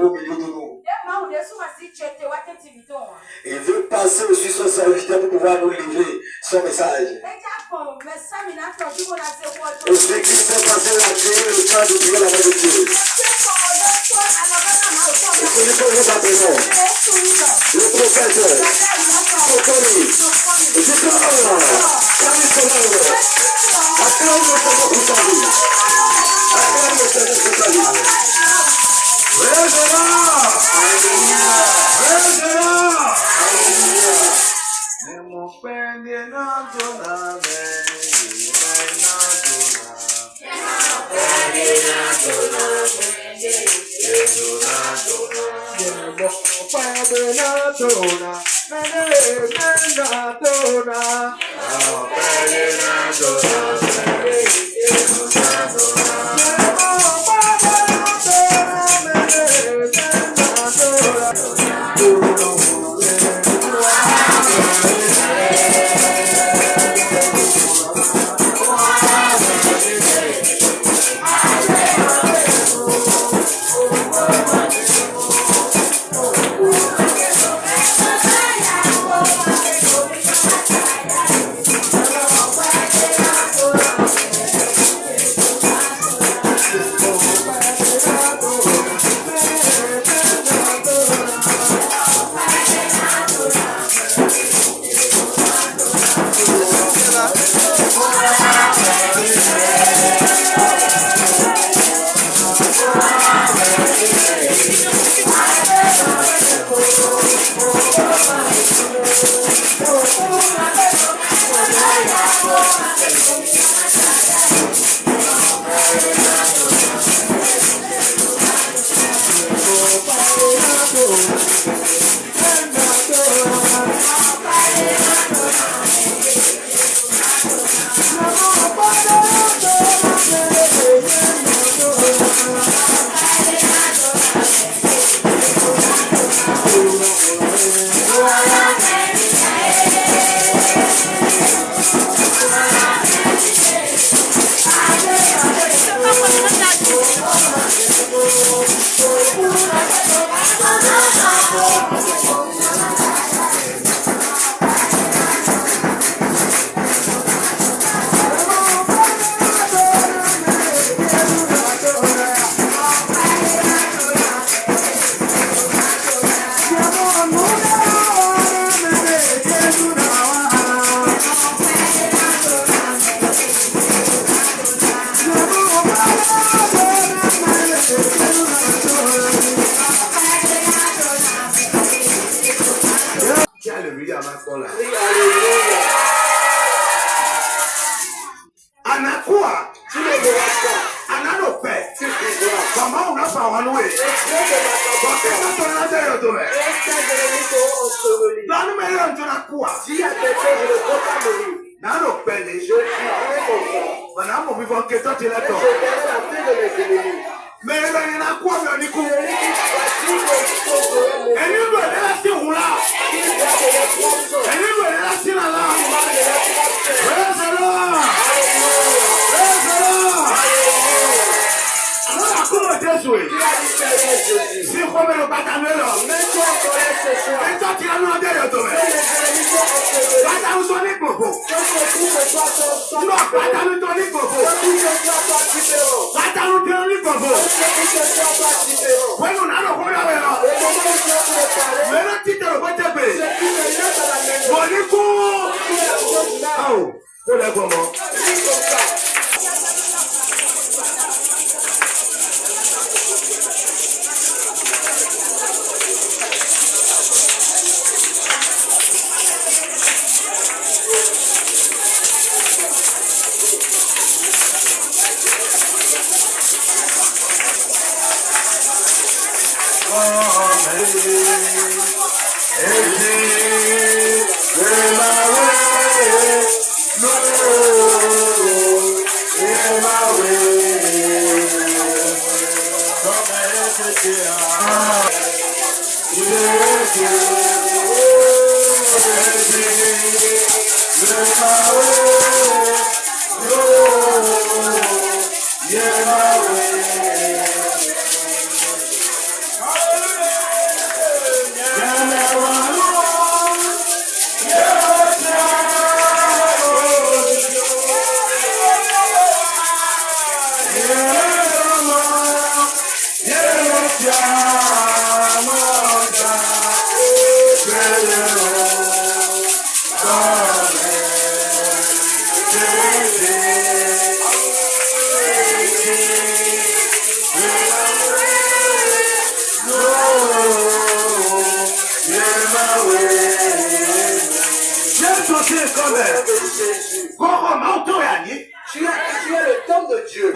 au milieu de nous. Il veut passer aussi son serviteur pour pouvoir nous livrer son message. Et ce qui s'est passé là, c'est le temps de prier la main de Dieu. Et celui que nous appelons, le prophète, Sokoni, Zikara, Kamisonaro, acclame le Seigneur pour sa vie. Acclame le Seigneur pour sa vie.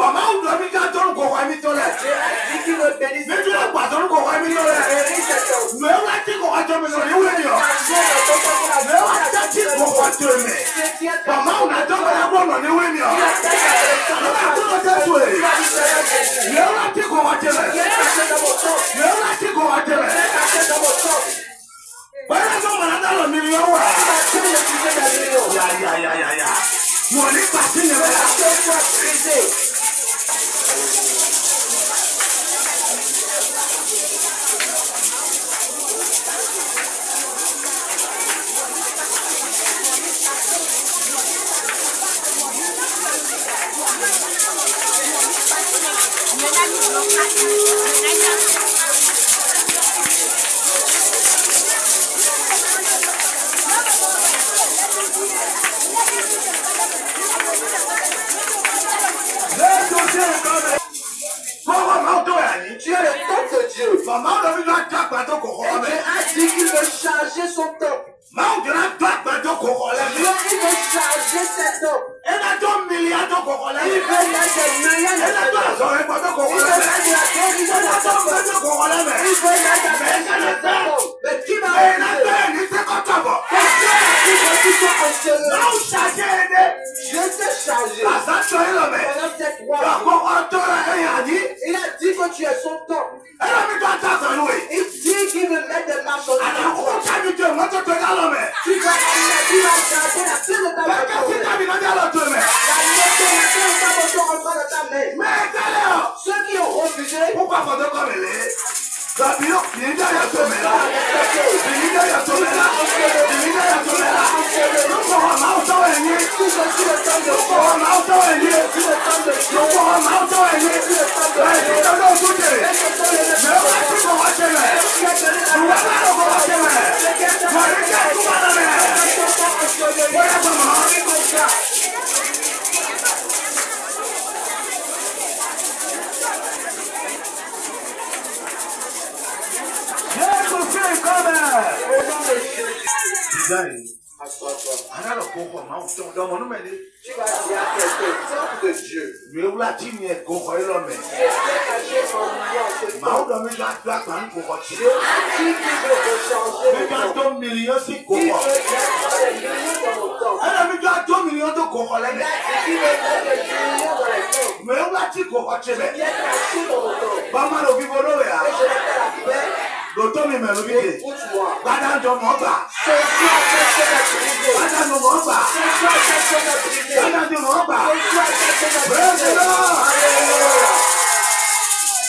Maman, on doit me dire ton corps, ami, ton lait. Dieu a dit qu'il me bénisse. Mais tu n'as pas ton corps, ami, ton lait. Bénis cet homme. Mais on a dit qu'on va te mener, où est-ce que mais on a dit qu'on va te mener. Maman, on a dit qu'on va te mener, où est-ce que mais on a dit qu'on va te mener. Mais on a dit qu'on va te mener. Voilà, on a dans le million. Ya. Nous, on est parti, mais tu es le temple de Dieu. maman, on a vu la table à ton corps. Et Dieu a dit qu'il veut changer son temple. Maman, on a table à ton corps. Dieu, il veut changer cet temple. Elle a 2 milliards de corps. Il veut mettre des millions de Elle a 2 ans, elle a 2 corps. Il veut mettre de la guérison Elle dans a son temple. 2 corps. Il veut mettre la guérison. Mais qui va Elle a refuser? 2 milliards de corps. Dieu Là où chacun Dieu t'est chargé. la sanction est le même. Pendant ces 3 La jours, corps, elle a dit. il a dit que tu es son temple. Elle a mis toi à louer. Il dit qu'il veut mettre des marches en Elle a compté moi, tu te regardes le même. Tu vas garder la clé de ta Mais qu'est-ce que tu as mis dans le même? La moto en bas de ta main. Mais quel est? Ceux qui ont refusé, Pourquoi faut-il comme elle est? Zabio, il y a un sommet là. Il y a un sommet là. Il y a un sommet là. Nous pourrons m'auto aimer. si je suis le temps de Nous pourrons m'auto aimer. je suis le temps de Nous pourrons m'auto aimer. Mais si tu veux écouter, mais on va tout commencer. Nous allons tout commencer. Moi, je vais tout commencer. Voilà comment. Alors, pourquoi dans mon numéro? Tu vas dire que c'est le temple de Dieu. Mais où la team est corroyée l'homme? Je sais cacher son lien en ce Ma temple. ou dans mes gars, tu as quand même corroyé. Dieu a dit qu'il veut rechanger Mais le temple. quand 2 millions, c'est Il veut corroyé. mettre des millions dans mon temple. Elle a mis 2 millions de corroyés. Il a dit qu'il veut mettre des millions dans les temples. Mais où la team corroyée? Qui est caché dans mon temple. Pas mal au vivolo, Et je l'appelle la paix. l'automne, mais le vide. Écoute-moi. Badin, John Moba. Ce soir, quelqu'un a brisé. Badin, Moba. Ce soir, quelqu'un a brisé. Badin, Moba. Ce soir, quelqu'un a Praise brisé. the Lord. Alléluia.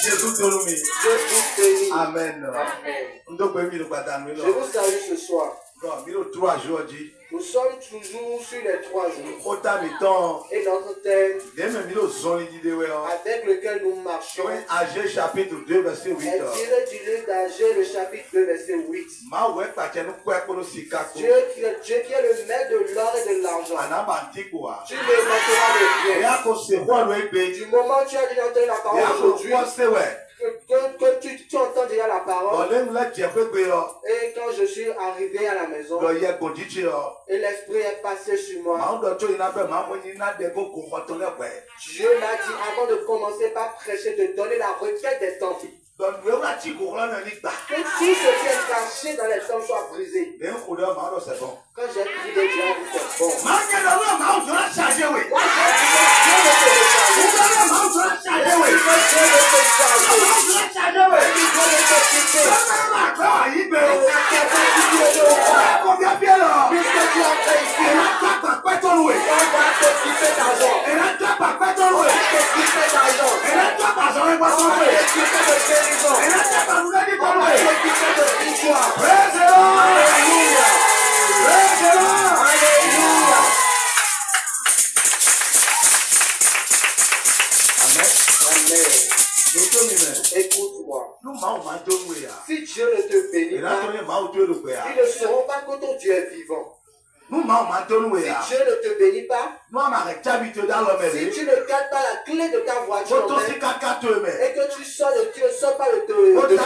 Jésus te loue. Dieu vous bénit. Amen. Amen. On doit pas le badin, mais Je vous salue ce soir. non, mais le 3 jours, dit. Nous sommes toujours sur les 3 jours. Autant de temps. Et notre thème Même mis le son, il dit, ouais. avec lequel nous marchons est Agé chapitre 2, verset 8. tiré du livre d'Agé, le chapitre 2, verset 8. Ma ouais, parce que nous pouvons pour le sikako. Dieu qui est le maître de l'or et de l'argent. Anabanti quoi. Tu me monteras le Et bien. à cause de quoi le épée. Du moment où tu as déjà entendu la Et parole à cause aujourd'hui, de quoi c'est ouais. que tu entends déjà la On parole, l'aime là, tu as fait peur. et quand je suis arrivé à la maison, Le yé qu'on dit, tu as. et l'Esprit est passé sur moi, Ma on doit tout y n'a pas, ma on y n'a des go qu'on va tourner ouais. Dieu m'a dit avant de commencer par prêcher, de donner la requête des temples. Donc, le là, tu cours là, on dit, bah. Que tout ce qui est caché dans les temples soit brisé. Et un coup d'heure, ma c'est bon. Quand j'ai prié, Dieu a dit c'est bon. Ma on est là, ma on doit charger, oui. Moi, j'ai prié, Dieu ne te recharge. Ma on doit charger, oui. Dieu ne te recharge. Ma on doit charger, oui. Dieu ne te quitte. Ma on il Et la capacité qui est au roi. combien bien là? Puisque tu as fait ici, Et là, tu as pas ton loué. on va te quitter d'argent. Et là, tu as pas ton On loué. va te quitter d'argent. Et là, tu as pas son On va loué. te quitter de guérison. Et là, tu as pas nous dit On ton va loué. te quitter de victoire. Praise the Lord. Alléluia. Praise the Lord. Alléluia. Amen. Amen. Nous sommes humains. Écoute-moi. Nous, ma on m'a donné. Si Dieu ne te Et bénit là, pas, tu es ma ou tu es le père. ils ne sauront pas que ton Dieu est vivant. Dieu ne te bénit pas, si tu ne gardes pas la clé de ta voiture en main, et que tu ne sors pas de ta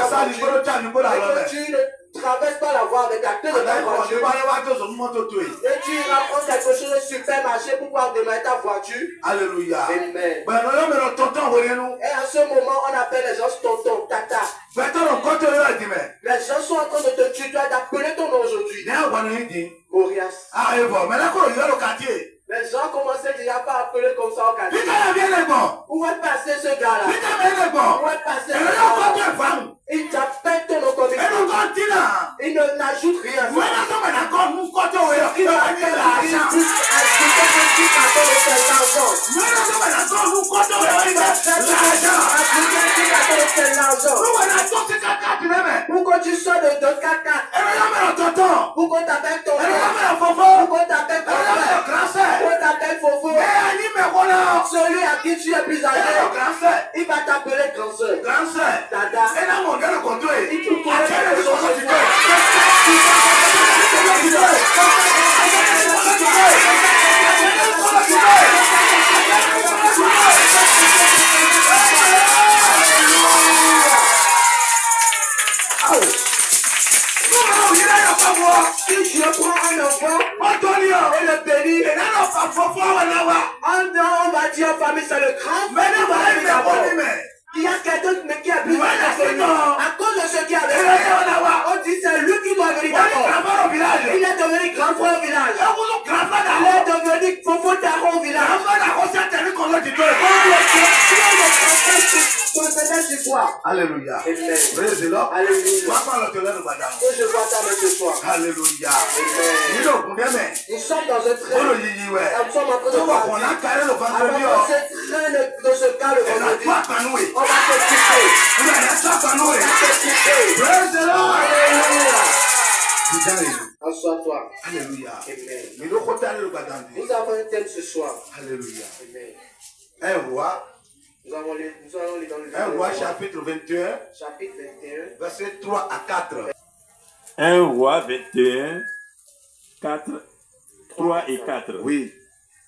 voiture, et que tu ne traverses pas la voie avec la clé de ta voiture, et tu iras prendre quelque chose de supermarché pour pouvoir démarrer ta voiture. Alléluia. Amen. Et Et à ce moment, on appelle les gens tonton, tata. Les gens sont en train de te tutoyer, d'appeler ton nom aujourd'hui. Gorias. Les gens commençaient déjà par appeler comme ça au quartier. Où est passé ce gars-là? Où est passé ce gars-là? Il t'appelle ton nom comme il dit. Il ne n'ajoute rien. Il va faire l'argent. Pourquoi tu sors de 4-4? Pourquoi t'appelles ton frère? Pourquoi t'appelles ton frère? Pourquoi t'appelles Fofo? Celui à qui tu es plus âgé, il va t'appeler grand-sœur. Dada. Il te connaît quelque chose de toi. Si Dieu prend un enfant et le bénit, on va dire en famille c'est le grand. Il y a quelqu'un qui a plus à cause de ce qui a vécu. On dit c'est lui qui doit venir d'abord. Il est devenu grand frère au village. Il est devenu Fofo Taro au village. Alléluia. Amen. Praise the Lord. Alléluia. Que je vois ça avec ce soir. Alléluia. Amen. Nous sommes dans un train. Nous sommes en train de partir. Avant ce train de se calme le vendredi, on va s'occuper. Praise the Lord. Alléluia. Assois-toi. Alléluia. Amen. Nous avons un thème ce soir. Alléluia. Amen. Un roi. Nous allons lire dans le livre. Un roi chapitre 21. Chapitre 21. Verset 3 à 4. 1 roi 21, 4, 3 et 4. Oui.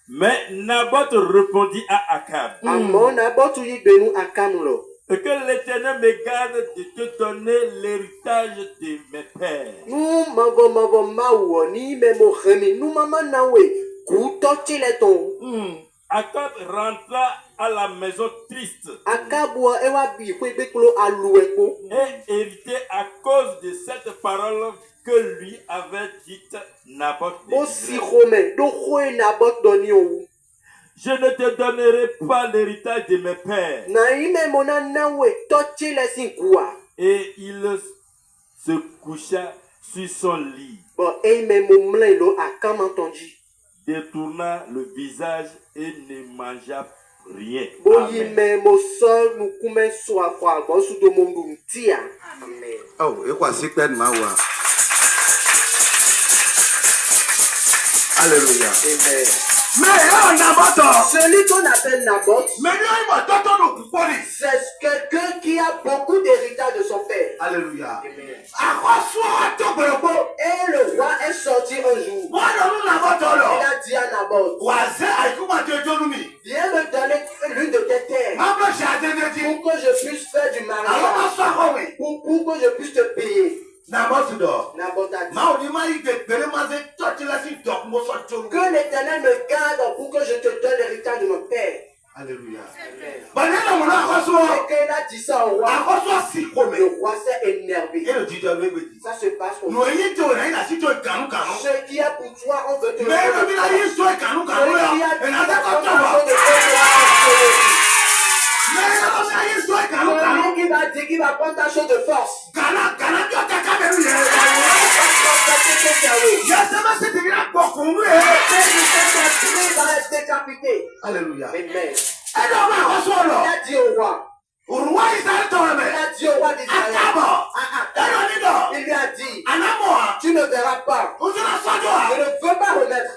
Mais Naboth répondit à Akab. Amon Naboth lui benu Akamlo. Que l'Éternel me garde de te donner l'héritage de mes pères. Nous mavo maouoni memo remi nous maman nawe kutochi leton. Akab rentra à la maison triste Akabwa ewa bi kwebeklo alueko. et irrité à cause de cette parole que lui avait dite Naboth. Aussi Romain, donc Naboth donnion. Je ne te donnerai pas l'héritage de mes pères. Naime mona nawe tochi lesinkuwa. Et il se coucha sur son lit, Bon, aime momlelo Akam entendu. détourna le visage et ne mangea rien. Boyi Amen. me mo sol nous kume soa kwa bosu do mundu mtia. Amen. Oh, et quoi, c'est peine, ma voix. Alléluia. Amen. Mais Naboth. Celui qu'on appelle Naboth, Mais c'est quelqu'un qui a beaucoup d'héritage de son père. Alléluia. Amen. Et Et le roi est sorti un jour. Il a dit à Naboth, viens me donner l'une de tes terres pour que je puisse faire du mariage, pour que je puisse te payer. Naboth Naboth a dit, que l'Éternel me garde pour que je te donne l'héritage de mon père. Alléluia. Amen. Et quand il a dit ça au roi, le roi s'est énervé. Ça se passe au roi. Ce qui est pour toi, on veut te le faire. Celui qui a dit la fondation de celui qui va dire qu'il va prendre ta chose de force. Décapité. Alléluia. Amen. Il Il a dit au roi. Il a dit au roi d'Israël. Il lui a dit, tu ne verras pas. Je ne veux pas remettre.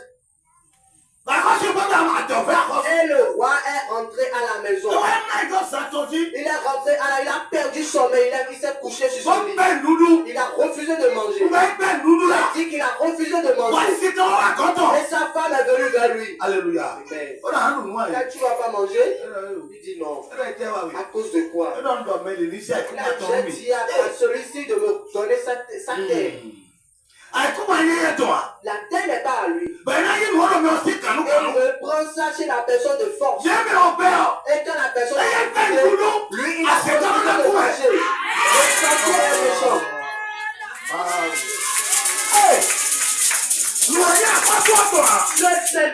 Et le roi est entré à la maison. Il est rentré il a perdu dit sommeil, il s'est couché sur son lit. bẹ́ẹ̀ dúdú. Il a refusé de manger. bẹ́ẹ̀ dúdú Il la. a dit qu'il a refusé de wà á manger. sí tán wà kọ́tọ̀. Et sa femme est venue vers lui. Alléluia. Amen. ó dà nù wá Là, yìí. tu ne vas pas manger? ẹ Il dit non. lọ jẹ́ wa wí. À cause de quoi? ẹ lọ ń dọ̀ mẹ́lẹ̀ níṣẹ́ Il a ìkúmọ̀tọ̀ mi. dit à celui-ci de me donner sa terre. àìkúmọ̀ ayé yẹn tọ̀ wá. La terre n'est pas à lui. bẹ́ẹ̀ náà yé mi wọ́n lọ mi ọ sí Et kànúkànú. il veut prendre ça chez la personne de force. yé mi ò bẹ́ ọ. Et quand la personne Eh, est eh, refusé, Doudou, lui, il a ah, c'est refusé dans le de coup, manger. Le château est méchant. lu ayé àkọ́sọ́ ọ̀tọ̀ à.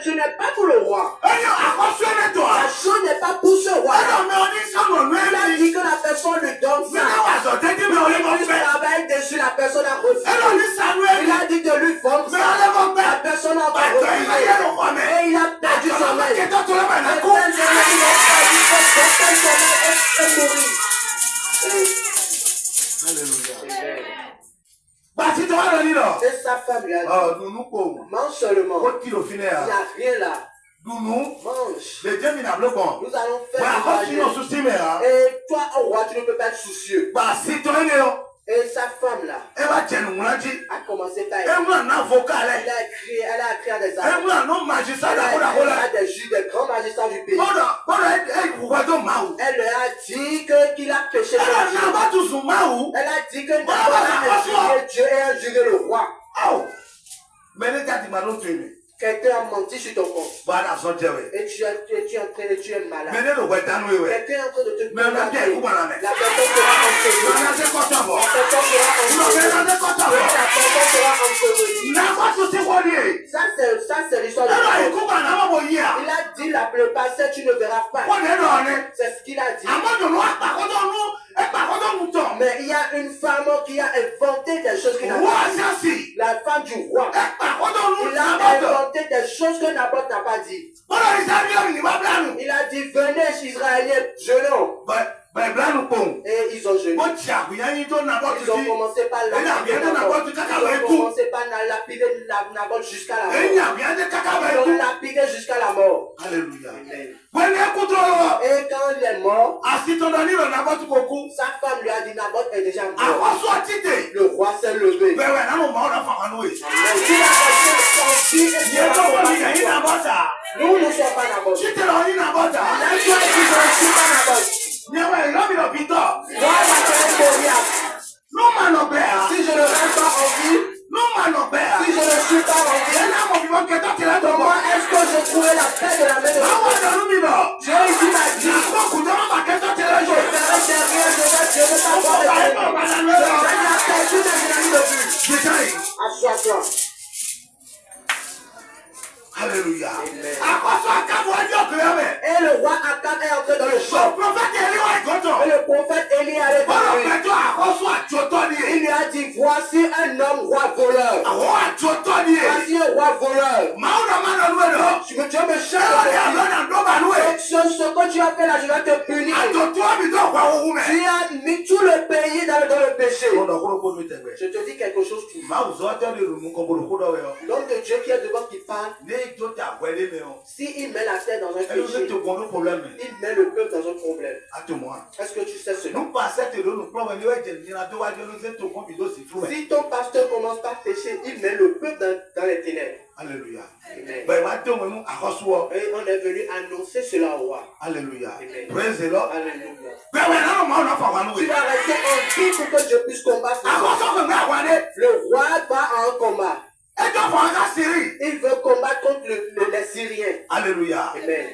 Ce n'est pas pour le roi. ẹ̀yọ àkọ́sọ́ ẹ̀mẹ́tọ̀ à. La chose n'est pas pour ce roi. ẹ̀yọ mi ò ní sọ̀rọ̀ Il a lẹ́yìn. dit que la personne lui donne mi náà ça. wà sọ tẹ́tí mi ò lè mọ̀ Il fẹ́. travaille dessus, la personne a refusé. ẹ̀yọ ní sànú Il ẹ̀mí. a dit de lui vendre mi ò ça. lè mọ̀ fẹ́. La personne a encore bàtọ̀ refusé. ìlàyé ló kọ́ mi. Et il a perdu son àtàwọn maître. akẹ́kọ̀ọ́ tó lọ́bẹ̀ Et náà kú. quand il a perdu son maître et mourir. bàtí tó wà lọ nílọ. Et sa femme lui a dit, dunu kò mange seulement. kó kìlò fi náà Il n'y yà. a rien là. dunu Mange. lè jẹ́ mi nàbọ̀ kàn. Nous allons wà á faire kọ́ du sínú mariage. òsùn sí mi à. Et toi, au roi, tu ne peux pas être soucieux. bàtí tó ń lé o. Et sa femme là ẹ bá jẹnu ńlá jí. a commencé par ẹ múlò náà fọ kálẹ̀. elle a écrit à des ẹ armes. múlò náà máa ṣe Elle sádà a kódà écrit kódà. à des juges, des grands magistrats du pays. bọ́dọ̀ ẹ ìwà tó máa wù. Elle leur a dit qu'il a péché ẹ lọ contre ní Dieu. abá tún sùn máa wù. Elle a dit que d'abord elle a injurié Dieu et injurié le roi. Aw mẹ́lẹ́ jáde máa ló tó èmi. Quelqu'un a menti sur ton compte. bọ́dà sọ jẹ́ wẹ̀. Et tu es malade. mẹ́lẹ́ ló wẹ̀ dánú wẹ̀. Quelqu'un est en train de te Mais on a bien écouté, madame. La personne sera ensevelie. Nana ṣe kọ́tà bọ̀. La personne sera ensevelie. Nana ṣe kọ́tà Oui, bọ̀. la personne sera ensevelie. Nàkọ́ tún ti wọlé yìí. Ça c'est l'histoire de Ẹ lọ Paul. ikú bá nàá bọ̀ yí à. Il a dit le passé tu ne verras pas. Wọ́n lè lọ ni. C'est ce qu'il a dit. Àmọ́ dùnú àpàkọ́tọ̀ nú ẹ̀pàkọ́tọ̀ nù tọ̀. Mais il y a une femme qui a inventé des choses qu'il n'a Wọ́n pas dit. àṣàṣì. La femme du roi. Ẹ̀pàkọ́tọ̀ nù Il a nàbọ̀tọ̀. inventé des choses que Naboth n'a pas dit. Bọ́dọ̀ ìsábíọ̀mù ní bá bílánù. Il a dit venez Israéliens, jeûnons. Bẹ̀ bílánù pòun. Et ils ont jeûné. Ó ti àgùnyá yín tó nàbọ̀tù Ils ont sí. commencé par Èyí lapider àgùnyá tó nàbọ̀tù Naboth. kákà Ils bẹ̀ ont kú. commencé par lapider Naboth jusqu'à la Èyí mort. àgùnyá tó kákà bẹ̀ Ils kú. ont lapidé jusqu'à la mort. Hallelujah. Amen. Wọ́n ní ẹkú tó lọ. Et quand il est mort, Àsìtọ́dọ̀ nílò nàbọ̀tù kò kú. sa femme lui a dit Naboth est déjà mort. Àkọ́sọ́ àtìdè. Le roi s'est levé. Bẹ̀rẹ̀ nánú mọ́ ọ̀dọ̀ fàmánú yìí. Mais il a resté sans vie et Yẹ tó wọ́n ní Dieu yẹ̀yìn a nàbọ̀tà. Nous ne sommes pas Naboth. Títí lọ yín nàbọ̀tà. La foi est que je ne suis pas Naboth. Nyẹ̀wẹ̀ ìlọ́bìnrin Pítọ̀. Moi, ma carrière Goliath. Ló máa nọ bẹ́ẹ̀. Si je ne reste pas en vie, Ló máa nọ bẹ́ẹ̀. si je ne suis pas en vie, Yẹn náà mọ̀ fífọ́ kẹtọ́ tìlẹ̀ tó bọ̀. comment est-ce que je trouverai la paix de la main de Báwo Dieu? ni ọdún mi lọ? Dieu ici m'a dit, Àkókò kùtọ́ má bà kẹtọ́ tìlẹ̀ je jọ. ferai derrière, je ne pas voir Ọ̀pọ̀ les ayé náà ennemis. padà Je lọ́dọ̀. n'ai perdu mes ennemis de vue. Gbèsè yìí. Assois-toi. Hallelujah. Amen. Àkọ́sọ́ àkàbọ̀ ọjọ́ kìlọ̀ mẹ́. Et le roi Akab est entré dans le Sọ champ. prọfẹ̀tì Èlíwà ìkọ́tọ̀. Et le prophète Élie allait Bọ́lá vers lui. pẹ̀tọ́ àkọ́sọ́ àjọtọ́ ni. Il lui a dit, voici un homme roi voleur. Àwọn àjọtọ́ ni. Voici un roi voleur. Màá nà má nà lúwẹ̀ lọ. Dieu me Ẹ cherche wọ́n ní de àlọ́ nà dọ́bà lúwẹ̀. ce que tu as fait là, je vais te punir. Àjọtọ́ mi tó wà owó mẹ́. Tu as mis tout le pays dans le péché. Ọ̀dọ̀ kúrò kó mi tẹ̀gbẹ́. Je te dis quelque chose tout. Màá wùsọ̀ ọjọ́ lè rùmú kan bolo kó dọ̀wẹ̀ ọ. L'homme de Dieu qui est devant qui parle, Ní ìjọ tẹ àwẹ̀lé mi ọ. s'il met la tête dans un Ẹni péché, tó tó gbọ́n ló problème mi. il met le peuple dans un problème. A tó mọ́ a. Est-ce que tu sais cela? Nípa àṣẹ́tì lónìí pọ́wẹ́ ni wọ́n jẹ ìnira tó wájú ló ṣe tó kún bí ló sì fún ẹ̀. Si ton pasteur commence par pécher, il met le peuple dans les ténèbres. Hallelujah. Amen. Bẹ̀rẹ̀ wá tó wọn mú àkọ́sọ́. Et on est venu annoncer cela au roi. Hallelujah. Amen. Praise the Lord. Alléluia. Bẹ̀rẹ̀ náà mọ̀ ọ́nà fà wá Tu lóye. vas rester en vie pour que je puisse combattre. le roi. Àkọ́sọ́ kò ní àwọlé. Le roi va à un combat. Ẹjọ́ fún ọ̀gá Sírí. Il veut combattre contre les Syriens. Hallelujah. Amen.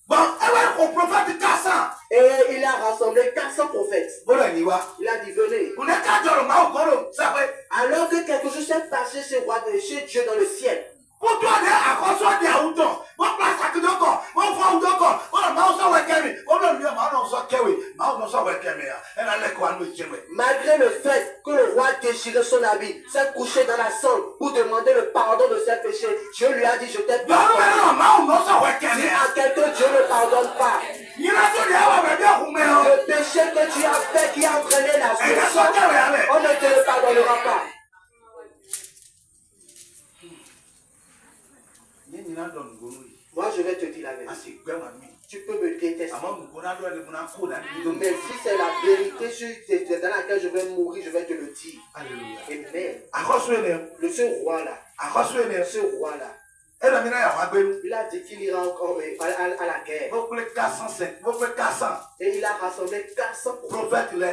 Bon, ẹ wá kó prọfẹ̀tì kásán. Et il a rassemblé 400 prophètes. Bọ́lá ni wá. Il a dit, venez. Kò ní kájọ rò máa kọ́ sápẹ́. Alors que quelque chose s'est passé chez Dieu dans le ciel. Kótó àdé àkọ́sọ́ di àwùjọ. Wọ́n pa sàkíndó kọ̀. Wọ́n fọ àwùjọ kọ̀. Wọ́n lọ máa ń sọ̀wọ́ kẹ́mi. Wọ́n lọ nìyẹn máa ń sọ kẹ́wì. Máa ń sọ̀wọ́ kẹ́mi yà. Ẹ náà lẹ́kọ̀ọ́ àánú ìjẹun. Malgré le fait que le roi déchirait son habit, s'est couché dans la cendre pour demander le pardon de ses péchés, Dieu lui a dit, je t'ai Bọ́lá pardonné. ẹ̀ náà máa ń sọ̀wọ́ kẹ́mi Si yà. à quelqu'un Dieu ne pardonne pas, Yìnyín tó di àwọn bẹ̀bí ẹ̀kún mi hàn. le péché que tu as fait qui a entraîné la Ẹ̀jẹ̀ sọ souffrance, kẹ́wì alẹ̀. on ne te le pardonnera pas. Yìnyín náà dọ̀nù gbòòrò yìí. Moi, je vais te dire la A vérité. sì gbẹ́ wọn mí. tu peux me détester. Ama mukuna do le muna ko na ni do. Mais si c'est la vérité dans laquelle je vais mourir, je vais te le dire. Alléluia. Amen. Akoso ene. Ce roi-là, ce roi-là, E na mi na ya wa gbe. il a dit qu'il ira encore à la guerre. Mo pe 405, mo pe 400. Et il a rassemblé 400 prophètes. Prophète le.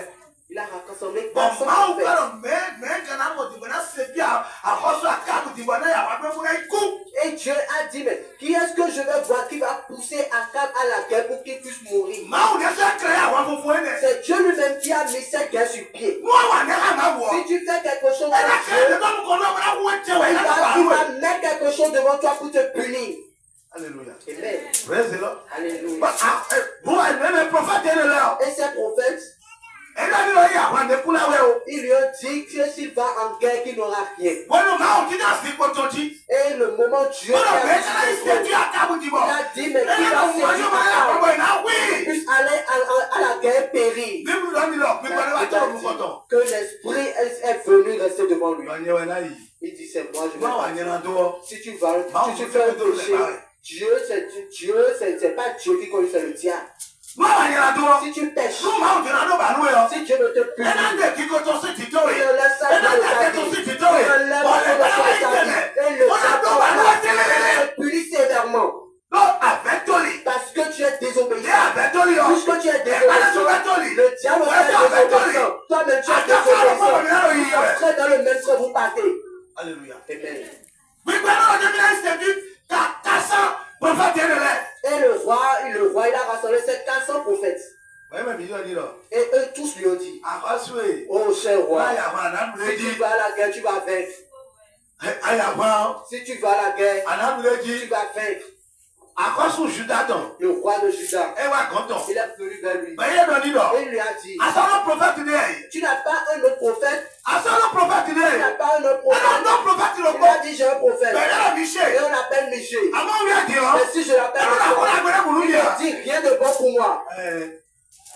Il a rassemblé Bon, 400 ma o prophètes. karo me kana mo di bona se bia akoso akabu di bona ya wa gbe mo na iku. Et Dieu a dit, mais qui est-ce que je vais voir qui va pousser Akab à la guerre pour qu'il puisse mourir? Ma o de se créer wa fofo ene. C'est Dieu lui-même qui a mis cette guerre sur pied. Mo wa ne ka ma wo. Si tu fais quelque chose E na pour ke de Dieu, ko ko no na wo che wa il na ba. va mettre quelque chose devant toi pour te punir. Alléluia. Amen. Praise the Lord. Alléluia. But who are the prophet ene le. Et ces prophètes, E na ni lo ya wa ne kula we o. ils lui ont dit que s'il va en guerre, qu'il n'aura rien. Bueno ma o ti na si potoji. Et le moment Dieu Bueno a me kana dit, ise ti akabu di bo. il a dit, mais E qui na va mo wa séduire yo ma ya Akab, ko na wi. puisse aller à la guerre périr. Bible don ni lo pe Il ko wa a to mu dit ko to. que l'esprit est venu rester devant lui. Yo nye we na yi. Il dit, c'est moi, je vais Ma wa partir. nye na do. Si tu vas, si tu fais un péché, c'est pas Dieu qui conduit, c'est le diable. Ma wa nye na do. Si tu pêches, No ma o de na do ba nu we yo. si Dieu ne te E na punit, de ki ko to se ti to il we. enlève ça E na de de ta ke to vie. se ti Il to we. enlève O le ba ça wa de ta vie. ite ne. Et le O na do ba nu wa ti le le le. te punit sévèrement. No avetoli. Parce que tu es Ye désobéissant. avetoli yo. Puisque tu es E ba na so désobéissant, avetoli. le diable Ouais, est tu as désobéissant. Toi-même, tu es désobéissant. Vous entrez dans le même train, vous partez. Alléluia. Amen. Gbigbe náà ọjọ́ bí láì ṣe bí kásán prọfẹ̀tì ẹni rẹ̀. Et le roi, il a rassemblé ces 400 prophètes. Wọ́n yẹ mẹ́bí yóò ní lọ. Et eux tous lui ont dit, Àkọ́sùwé. oh cher roi, Láyà àwọn ànábìlẹ̀ si jí. tu vas à la guerre, tu vas vaincre. Àyà àwọn Si tu vas à la guerre, ànábìlẹ̀ tu jí. vas vaincre. Àkọ́sùn Júdátàn. Le roi de Juda, Ẹ wá gọ́tàn. il est venu vers lui. Bẹ́ẹ̀ yẹn ní lọ. Et il lui a dit, Àsọ̀rọ̀ prọfẹ̀tì ní ẹ̀yìn. tu n'as pas un autre prophète? Àsọ̀rọ̀ prọfẹ̀tì ní Tu ẹ̀yìn. n'as pas un autre Ẹ̀rọ prophète? ọ̀dọ́ prọfẹ̀tì ló Il kọ́. a dit, j'ai un prophète. Bẹ̀rẹ̀ náà mi ṣe. Et on l'appelle Michée. Àmọ́ orí ẹ̀dì ọ́. Mais si je l'appelle Ẹ̀rọ náà kọ́ Michée, lágbẹ̀rẹ̀ kùnú il yẹ. dit rien de bon pour moi.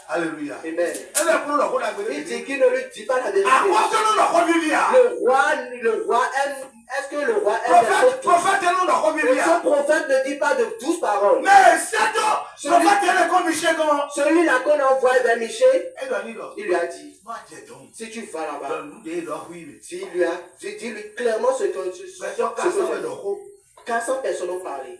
Alléluia. Amen. Ẹ̀rọ kúrò lọ kó lágbẹ̀rẹ̀ Il kùnú. dit qu'il ne lui dit pas la vérité. Àkọ́sọ́nù lọ kọ́ bíbí à. Le roi aime, est-ce que le roi aime les choses douces? Prọfẹ̀tì ẹnu lọ kọ́ bíbí Et à. ce prophète ne dit pas de douces paroles. Mais c'est tout. Prọfẹ̀tì ẹnu kọ́ mi ṣe gan. Celui-là qu'on a envoyé vers Michée, Ẹ̀dọ̀ ní lọ. il lui a dit, Má jẹ dùn. si tu vas là-bas, Lọ́lùdé lọ wí mi. dis-lui clairement ce que tu Bẹ́jọ́ kásán ẹ̀ lọ kó. 400 personnes ont parlé.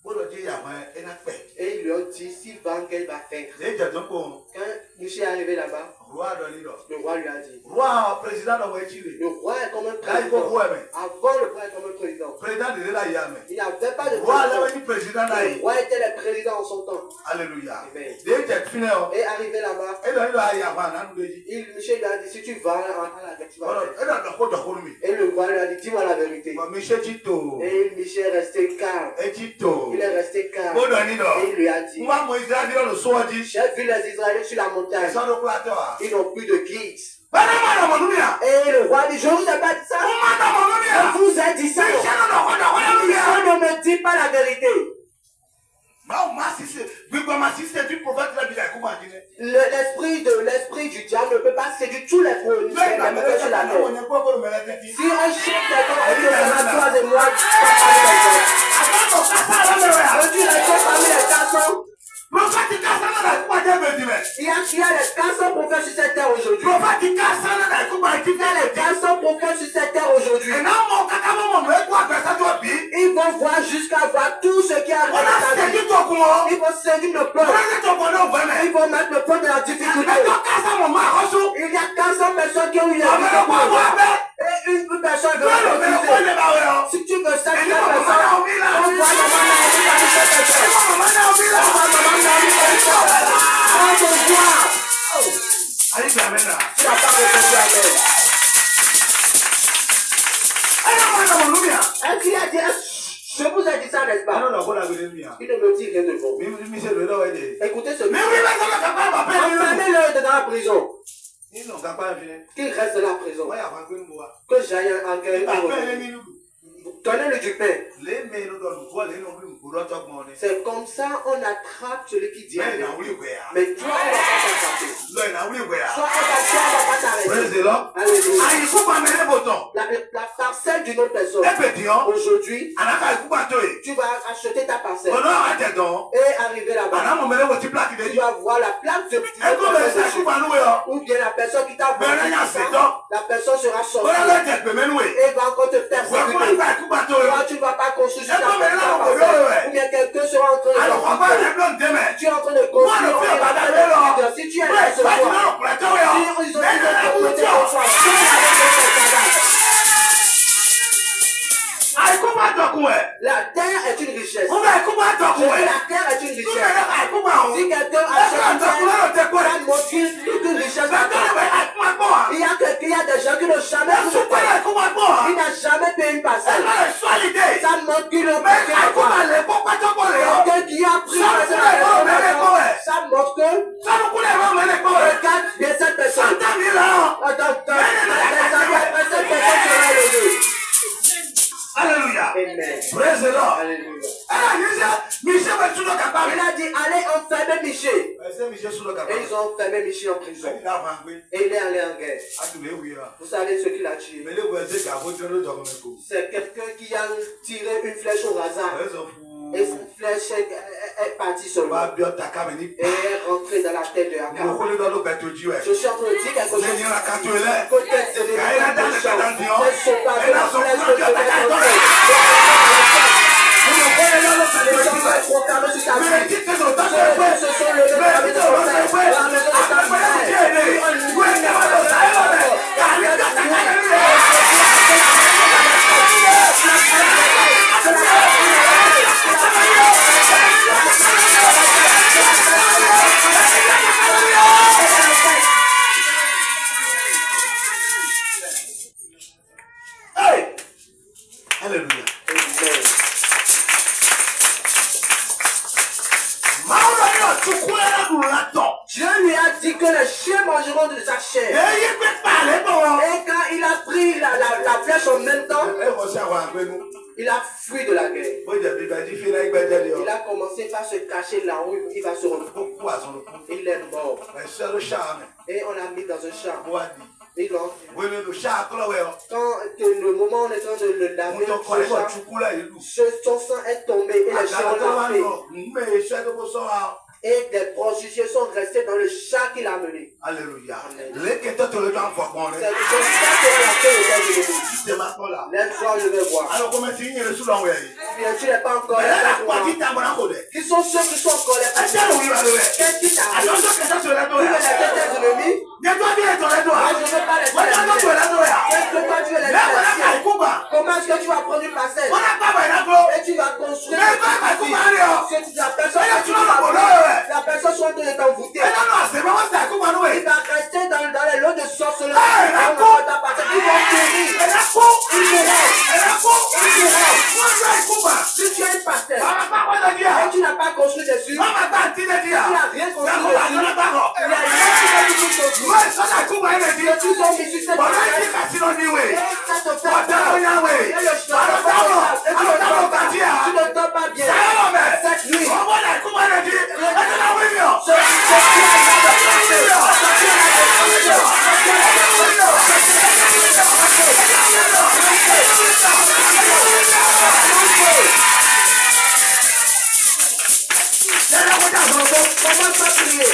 Gbọ́dọ̀ dé ìyàwó ẹ̀ náà pẹ̀. Et ils lui ont dit, s'il va en guerre, il va vaincre. Ṣé ìjẹ̀dùn kò Quand Michée est arrivé là-bas, roi lọ ní lọ? le roi lui a dit, Roi président lọ wọ ẹtí rè. le roi est comme un Láyé kó kó président. ẹ̀mẹ̀. Avant, le roi est comme un président. Président dèrè láyé àmẹ̀. Il n'y avait pas de Roi président. lẹ́wọ̀n ní président Le láyé. roi était le président en son temps. Alléluia. Amen. Dé ìjẹ̀ túnẹ̀ ọ. Et arrivé là-bas, Ẹ̀dọ̀ ní lọ ayé àwọn ànánú lé yìí. Michel lui a dit, si tu vas à la guerre, tu vas vaincre. Ẹ̀dọ̀ dọ̀kó dọ̀kó mi. Et le roi lui a dit, dis-moi la vérité. Mọ̀ mi ṣé tí tò. Et Michel est resté calme. Ẹtí tò. Il est resté calme. Gbọ́dọ̀ ní lọ. Et il lui a dit, Mo máa mọ Israẹli lọ́nà sọ́wọ́dí. j'ai vu les Israéliens sur la montagne. Ẹ̀sán ló kó látọ̀ à. Ils n'ont plus de guide. Bẹ́ẹ̀ni máa dọ̀ mọ̀ lómi à. Et le roi dit, je vous ai pas dit ça. Mo máa dọ̀ mọ̀ lómi à. Je vous ai dit ça. Ṣé ló dọ̀kó dọ̀kó lómi à? On ne me dit pas la vérité. Báwo máa ṣiṣẹ́ gbígbọ́ máa ṣiṣẹ́ tí prọfẹ̀tì rẹ̀ bí i àìkú máa dín ní. L'esprit du diable ne peut pas séduire tous les prophètes Bẹ́ẹ̀ni àgbẹ̀rẹ̀ sur ṣe la àwọn terre. òyìnbó gbọ́dọ̀ mẹ́rẹ̀ tẹ́tí. Si un chef quelqu'un est devant toi et moi, Àbábọ̀ kásá lọ́mẹ̀rẹ̀ à. je dis les gens parmi les 400, Prọfẹ̀tì kásá lọ́nà àìkú máa jẹ́ bèjì mẹ́. il y a les 400 prophètes sur cette terre aujourd'hui. Prọfẹ̀tì kásá lọ́nà àìkú máa jí Il y a les 400 prophètes sur cette terre aujourd'hui. Ìná mọ̀ kàkà mọ̀ mọ̀ mọ̀ ẹ̀kú àgbẹ̀sájú ọ̀bí. Ils vont voir jusqu'à voir tout ce qui arrive Wọ́n á dans ta ṣèjì vie. tó kún wọn. Ils vont séduire le peuple. Wọ́n á tó kún náà bẹ́ẹ̀ mẹ́. Ils vont mettre le peuple dans la difficulté. Àgbẹ̀tọ̀ kásá mọ̀ mọ̀ àkọ́sù. Il y a 400 personnes qui ont eu les Ọ̀bẹ ló kọ́ àwọn abẹ́. et une personne veut Bẹ́ẹ̀ ló bẹ̀rẹ̀ kó refuser. lè bá wẹ̀ ọ́. Si tu veux ça, Ẹni tu mọ̀ fais mọ̀ ça. náà omi là. On voit maman Naomi parmi ces personnes. Ẹni mọ̀ mọ̀ náà omi là. On voit maman Naomi parmi ces personnes. On te voit. Ayé gbà mí nà. Tu n'as pas répondu à elle. Ẹni mọ̀ náà mọ̀ lómi à. Est-ce qu'il a dit, je vous ai dit ça, n'est-ce Ẹni pas? ọ̀nà kó lágbèrè mi à. Il ne me dit rien de bon. Mi ṣe lè lọ́wọ́ ẹ̀jẹ̀. Écoutez ce Mi mot. wí bẹ́ẹ̀ sọ́kà kápá bàbá mi lónìí. Enfermez-le dans la prison. Nínú kápá mi ni. Qu'il reste dans la prison. Wọ́n yà wá gbé mu wa. Que j'aille en guerre. Nígbà bẹ́ẹ̀ lé mi lùlù. Donnez-le du pain. Lé mi inú dọ̀lù kọ́ lé inú bí nkúrọ́ tọ́gbọ̀n ni. C'est comme ça on attrape celui qui dit Bẹ́ẹ̀ rien. náà wúlò ìwé à. Mais toi, on ne va pas t'attraper. Lọ́ọ̀ náà wúlò ìwé à. Soit on va pas t'arrêter. Praise the Lord. Alléluia. Àyíkú pa mẹ́rẹ́ bò tán. La parcelle parler d'une autre personne. Aujourd'hui, tu vas acheter ta parcelle et arriver là-bas. Tu vas voir la plaque de petite personne ou bien la personne qui t'a vendu la personne sera sortie et va encore te persécuter. Toi, tu ne vas pas construire sur ta parcelle. Ou bien quelqu'un sera en train de tu es en train de construire. Si tu es là ce soir, si ils ont dit de côté au soir, la terre est une richesse. La terre est une richesse. Si quelqu'un achète une terre, ça montre qu'il est une richesse. Il y a des gens qui n'ont jamais pris une terre. Il n'a jamais payé une parcelle. Ça montre qu'il n'a pas payé une parcelle. Quelqu'un qui a pris une parcelle, ça montre que regarde bien cette personne. Attends, cette personne sera levée. Alléluia. Amen. Praise the Lord. Alléluia. Il Il a dit, allez enfermer Michel. Et ils a ont enfermé Michel en prison. Et il est allé en guerre. Vous savez ce qu'il a tué? C'est quelqu'un qui a tiré une flèche au hasard. Et cette flèche est partie seulement. Et est rentrée dans la tête de Akab. Je suis en train de dire quelque chose. Peut-être c'est des méchants. C'est ce pas de la flèche que je vais rentrer. Les gens vont proclamer sur ta vie. Ce sont les gens avec Alléluia. Dieu lui a dit que les chiens mangeront de sa chair. Et quand il a pris la flèche en même temps, il a fui de la guerre. Il a commencé par se cacher là où il va se retrouver. Il est mort. Et on l'a mis dans un champ. Et donc, quand le moment où on est en train de le laver, son sang est tombé et les chiens ont lavé. Et des prostituées sont restées dans le chat qu'il a mené. Alléluia. C'est comme ça que la paix est venue. Lève-toi, je vais voir. Bien, tu n'es pas encore là. Qui sont ceux qui sont encore là? Qu'est-ce qui t'arrive? Tu veux les ennemis? Je ne veux pas les Qu'est-ce que toi tu veux les Comment est-ce que tu vas prendre une parcelle? Et tu vas construire la personne soit en train de t'envoûter. Il va rester dans les lots de sorcellerie. Ils vont courir. Si tu as une parcelle et tu n'as pas construit dessus, tu n'as rien construit dessus, il y a rien qui va tout construire. Et tu sont mis sur cette parcelle. Et ça te fait peur. Et le tu ne dors pas bien. Cette nuit, commence à prier.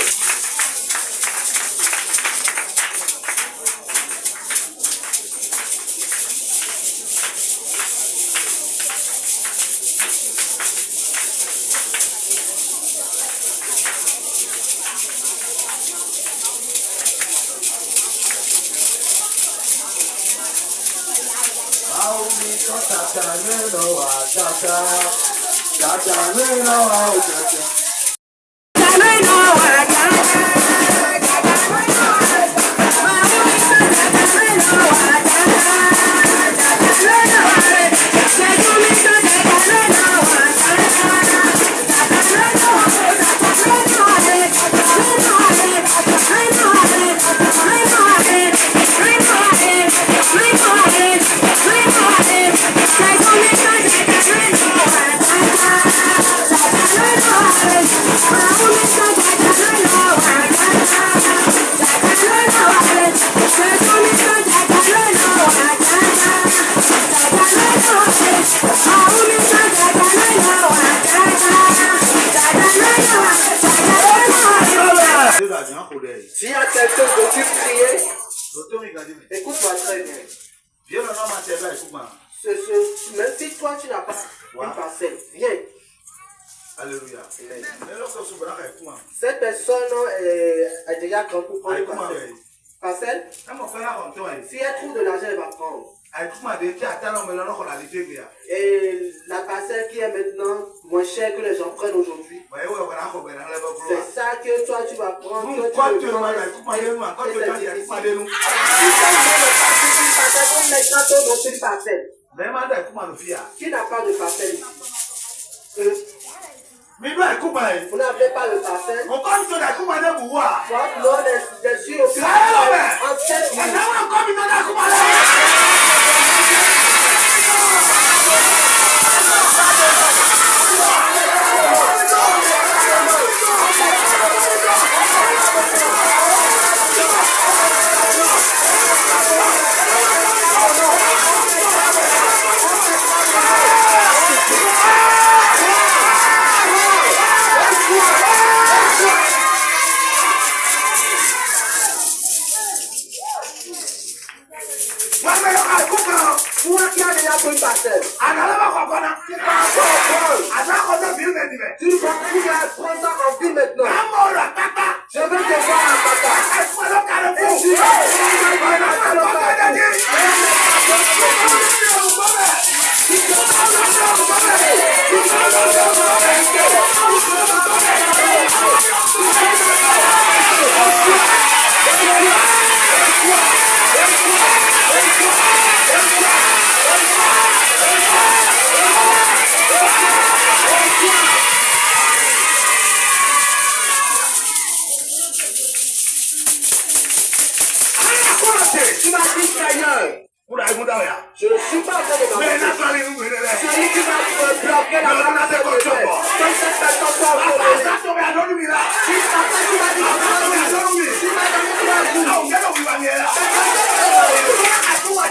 Thank you. S'il y a quelqu'un que tu prier, écoute-moi très bien. Même si toi tu n'as pas une parcelle, viens. Alléluia. Cette personne est déjà grande pour prendre une parcelle. Parcelle, si elle trouve de l'argent, elle va prendre. Et la parcelle qui est maintenant moins chère que les gens prennent aujourd'hui, c'est ça que toi tu vas prendre. Toi, tu veux prendre. Qui n'a pas de parcelle ici? Vous n'avez pas de parcelle. Votre nom est sur au en cette vie. Moi qui a déjà pris une parcelle. Tu vas prendre ça en ville maintenant. Je veux te voir à papa. Et tu m'as dit Seigneur, je ne suis pas en train de m'amuser. Celui qui va me bloquer la grâce de Dieu. Comme cette personne soit encore. Si papa, tu m'as dit que tu m'as donné 3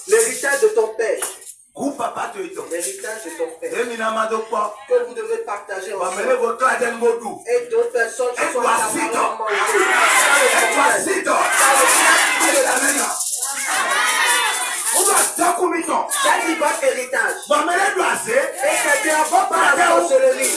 L'héritage de ton père. L'héritage de ton père. Que vous devez partager ensemble. Et d'autres personnes qui sont capables Quel est votre héritage? Et c'est bien votre la sorcellerie.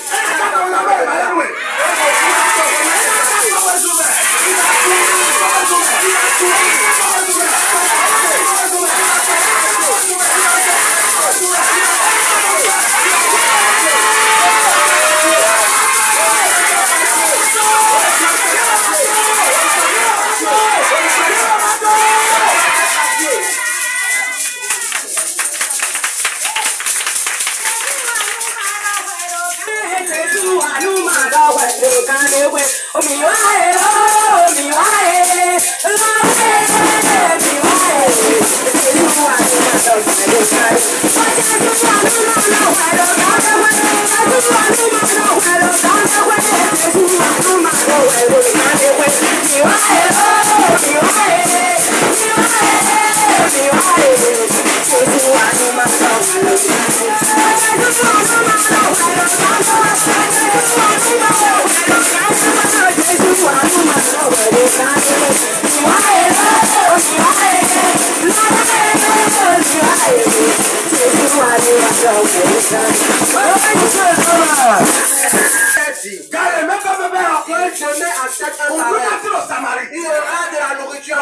Il y aura de la nourriture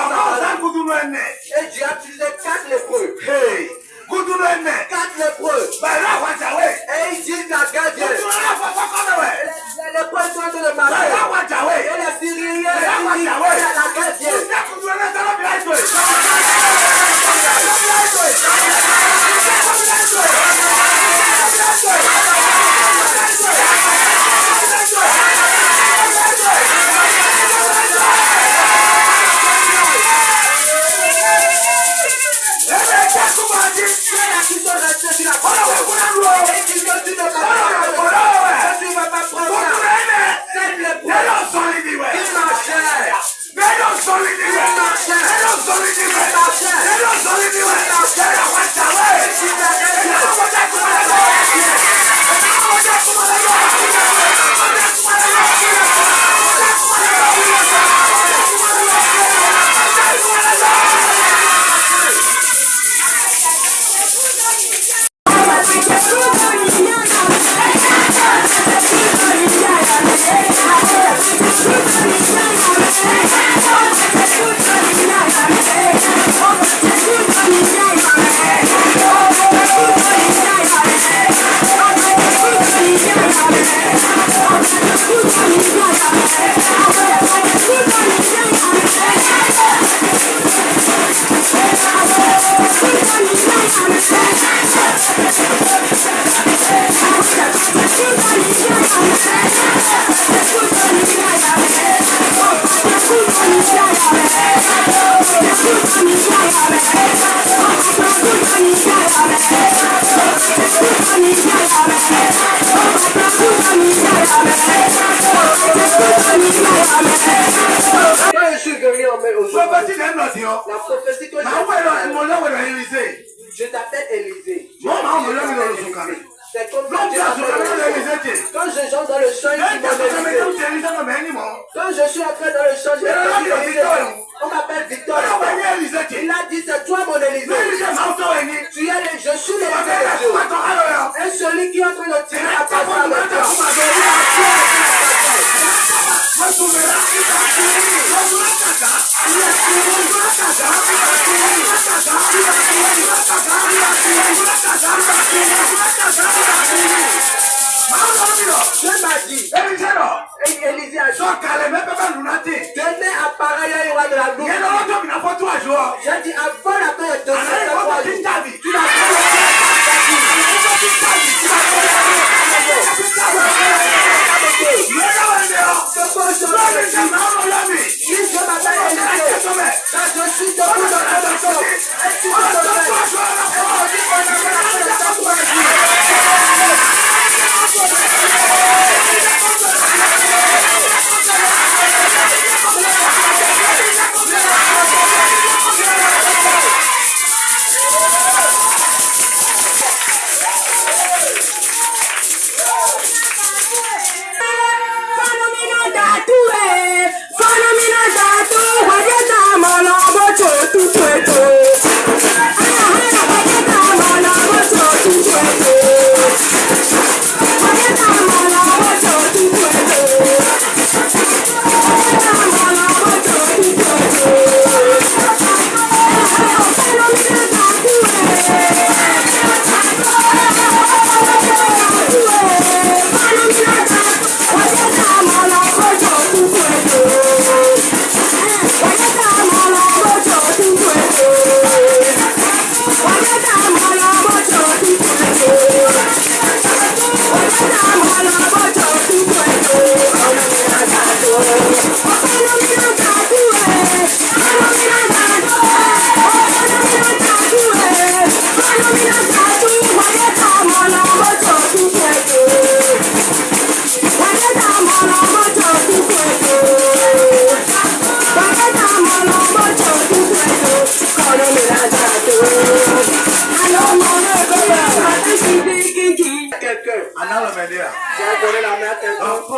et Dieu a utilisé 4 lépreux. 4 lépreux. Et il dit la gardienne. Les lépreux sont en train de marcher. Et les Syriens, la gardienne. Tu ne vas pas prendre ça. prophétie que je t'appelle Élisée. C'est comme ça que quand je chante dans le chant, il m'ont Élisée. Quand je suis entré dans le chant, je m'appelle Élisée. On m'appelle Victor. Il a dit, c'est toi mon Élisée. Tu es je suis l'Élisée de Dieu. Et celui qui est en train de tirer la parole avec toi. Dieu m'a dit, Élisée a dit, demain à pareil, il y aura de la loupe. J'ai dit, avant la période de 2 jours, tu l'as fait. Je m'appelle Élisée. Je suis debout dans la maison. Et tu te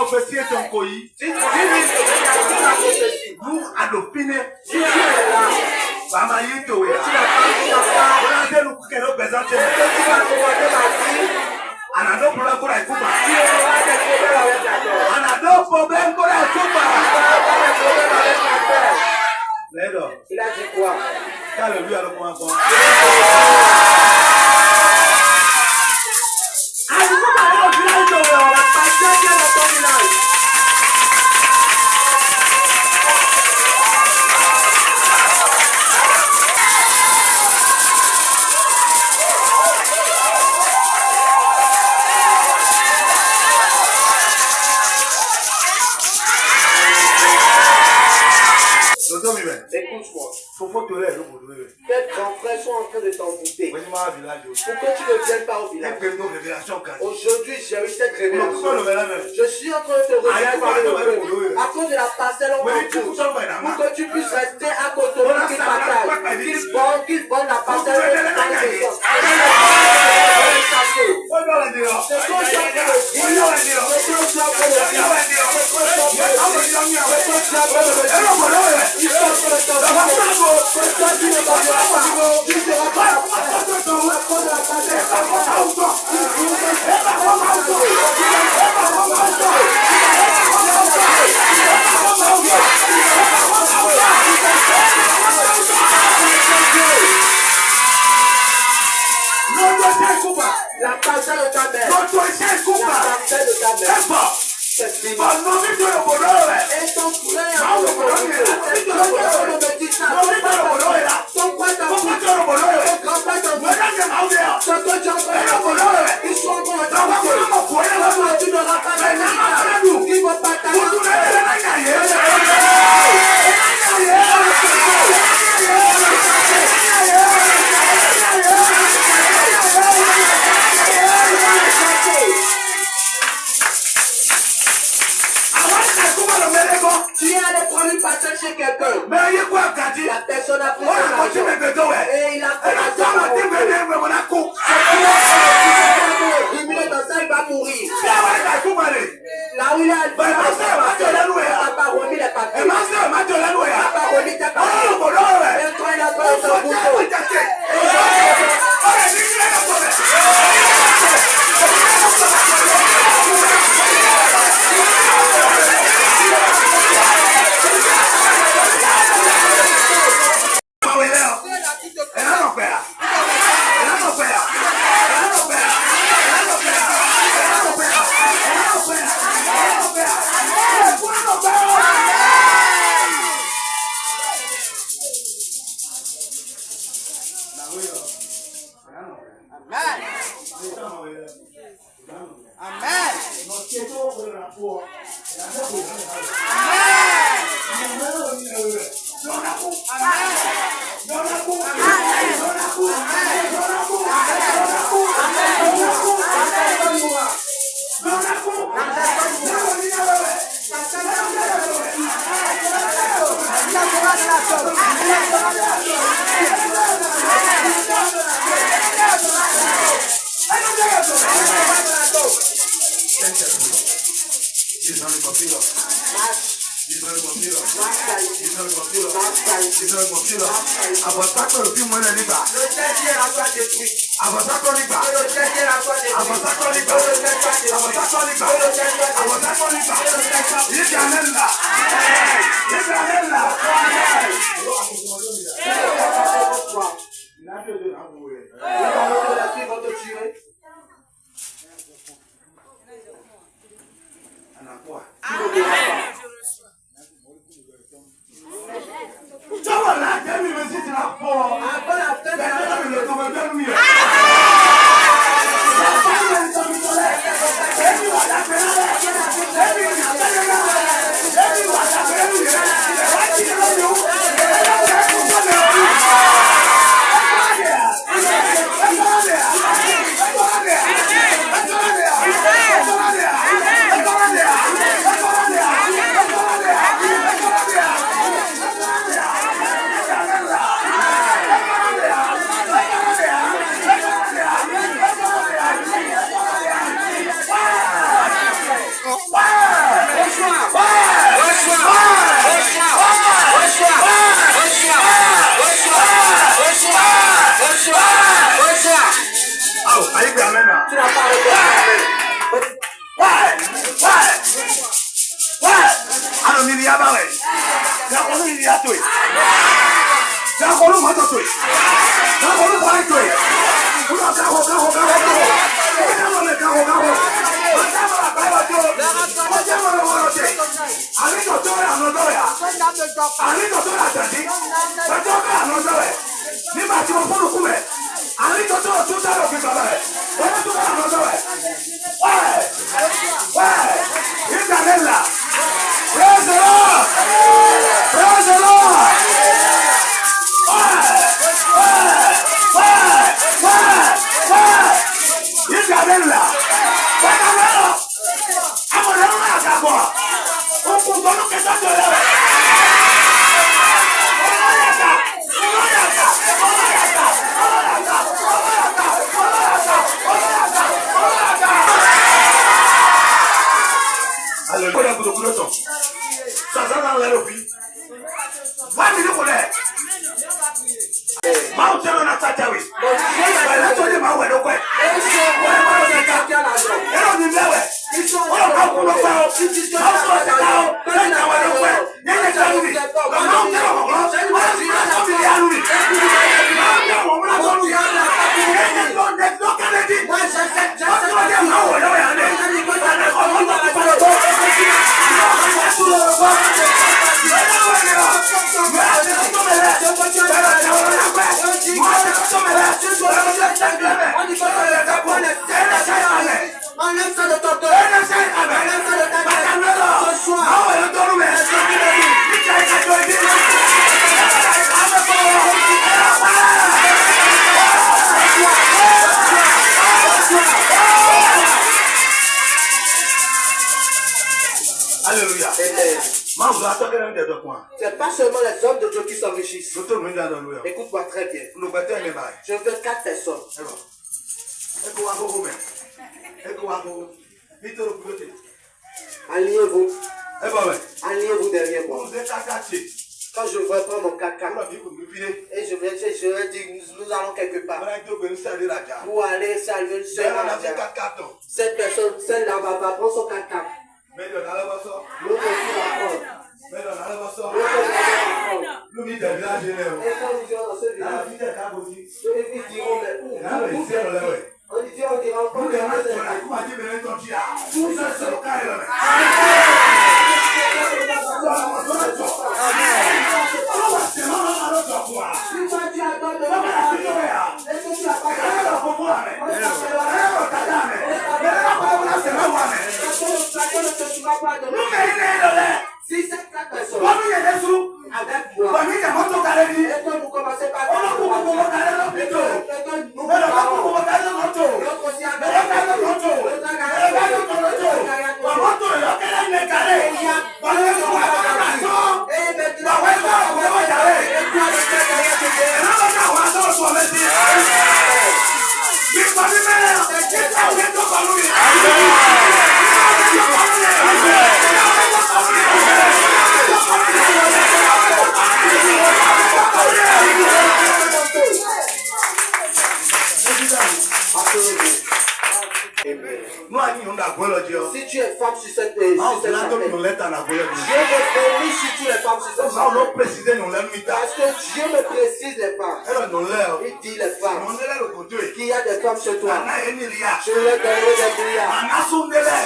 prophétie est ton coï. Vous adoptez. Il a dit quoi? Écoute-moi. Tes grands frères sont en train de t'embouter. Pourquoi tu ne viens pas au village? Aujourd'hui, j'ai eu cette révélation. Je suis en train de te regarder par le feu. À cause de la parcelle en cours. Pour que tu puisses rester à côté de qu'il partage. Qu'il vende la parcelle dans les sens. C'est quoi ça pour la parcelle de ta mère. La parcelle de ta mère. Et ton frère, ils sont tu n'auras pas ils vont tu es allé prendre une parcelle chez quelqu'un. Et il a fait dans ça, il va mourir. Là où il a pas remis les papiers. Pas remis tes papiers. Et toi, il a fait son bouton. C'est pas seulement les hommes de Dieu qui s'enrichissent. Écoute-moi très bien. Je veux 4 personnes. Alignez-vous. Alignez-vous derrière moi. Quand je vais prendre mon caca et je vais dire nous allons quelque part pour aller saluer le Seigneur. Cette personne, celle-là va prendre son caca. L'autre aussi va prendre. Et quand nous irons dans ce village, ils diront mais où? On dira encore si cette personne avec moi, et quand vous commencez par si tu es femme sur cette appel, Dieu me bénit si tu es femme sur cette appel. Parce que Dieu me précise les femmes. Il dit les femmes. Qu'il y a des femmes chez toi. Je leur donnerai des brouillards.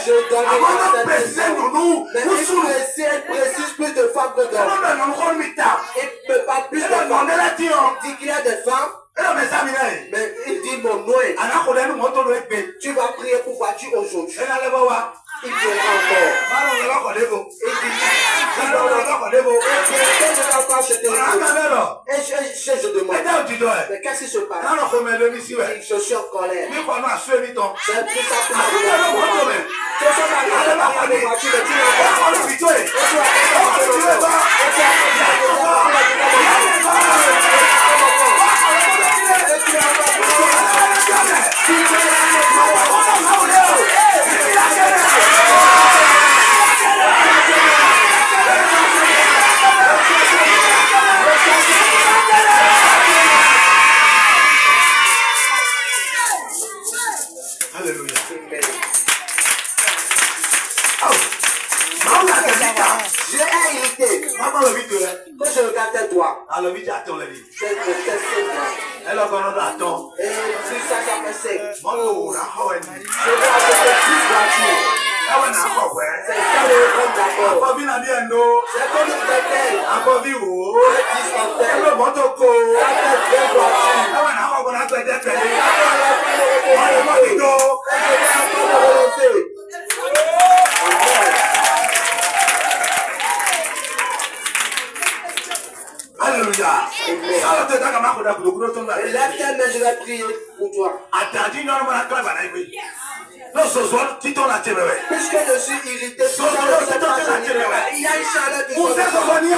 Je donnerai des femmes. Mais il précise plus de femmes que d'hommes. Il ne peut pas plus de femmes. Il dit qu'il y a des femmes. Mais il dit mon nom. Tu vas prier pour voiture aujourd'hui. Il viendra encore. Il dit je demande. Mais qu'est-ce qui se passe? Je suis en colère. C'est plus ça pour moi. Quand je regardais toi, je détestais toi. Et plus ça fait sec. Je vais acheter plus voiture. C'est ça le compte d'abord. C'est comme une bébelle. Un discothèque. La belle voiture. Alléluia. Lève tes mains, je vais prier pour toi. Puisque je suis irrité, il y a une chaleur du soleil.